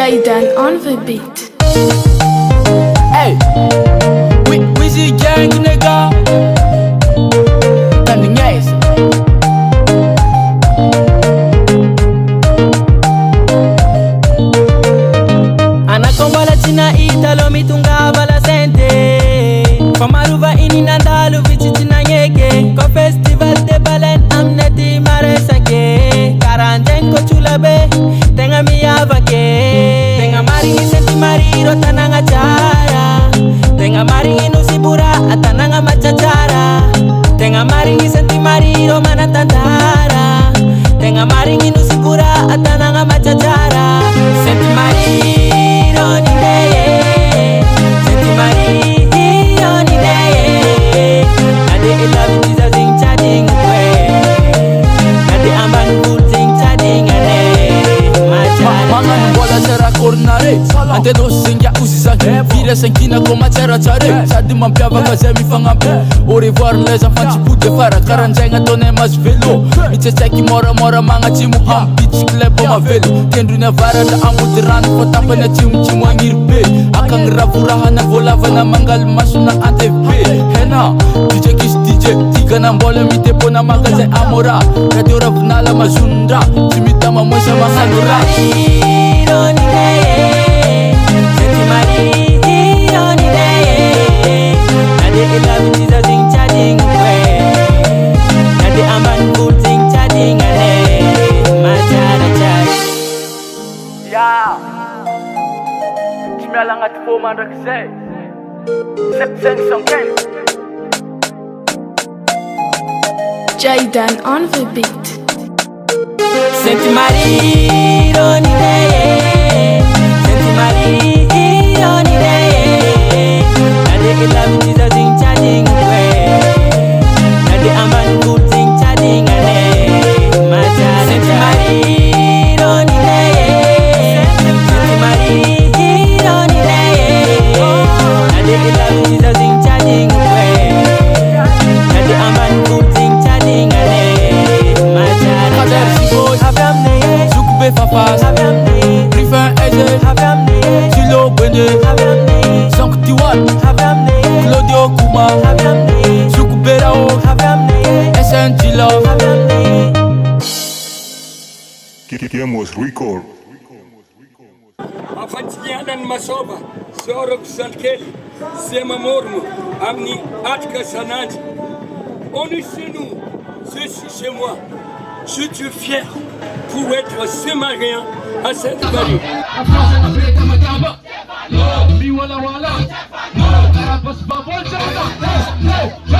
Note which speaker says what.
Speaker 1: Jaydan on the beat.
Speaker 2: Hey, Wizzy gang nigga. Standing ace.
Speaker 3: Anakombola china italo mitunga bala sente. Famaruva ini nandalu vichichina nyeke. Ko festival de balen amneti maresake. Karanjen ko chulabe, tenga miyavake. Tenga maringi senti mariro tananga chara. Tenga maringi nusibura atananga machachara. Tenga maringi senti mariro manatantara. Tenga maringi nusibura atananga machachara. Senti mariro ni deye. Senti mariro ni deye. Nade ilavi tiza zing chading kwe. Nade amban kul zing chading ane.
Speaker 2: Mangan bola sera cornare. Ante dos singa usisake. Vira senkina koma chera chare. Sadi mampiava kazemi fangampe. Au revoir les enfants de fara. Karanjenga tone mas velo. Michechaki mora mora manga chimu am beach club ma velo. Kenduna vara da amudiran kota pana chimu chimu angirbe. Akang ravuraha na vola vana mangal masuna ante pe. Hena DJ kish DJ tiga na bola mite pona magaze amora. Radio ravnala mazunda. Chimita mamosha masanura.
Speaker 3: Mariro ni deye. Senti mariro ni deye. Nade ilavi tiza zing chading kwe. Nade amban kul zing chading ane. Machara chara.
Speaker 2: Yeah. Chimialanga tipo mandrakzay. Sepsen sonken.
Speaker 1: Jaydan on the beat.
Speaker 3: Senti mariro ni deye. Senti mariro ni deye. Nade ilavi tiza zing chading kwe. Nade amban kul zing chading ane. Machara senti mariro ni deye. Senti mariro ni deye. Nade ilavi tiza zing chading kwe. Nade amban kul zing chading ane. Machara
Speaker 2: Kader sigoy. Zoukbe fafas. Rifin eze. Silo bende. Sankti wat. Claudio Kuma. Zoukbe rao. SNG love.
Speaker 4: Kiemos record.
Speaker 5: Afantianan masova, sorok salkeli, sema mormo, amni atka sananti. On est chez nous, je suis chez moi. Je suis fier pour être sémarien à cette vallée.
Speaker 6: No,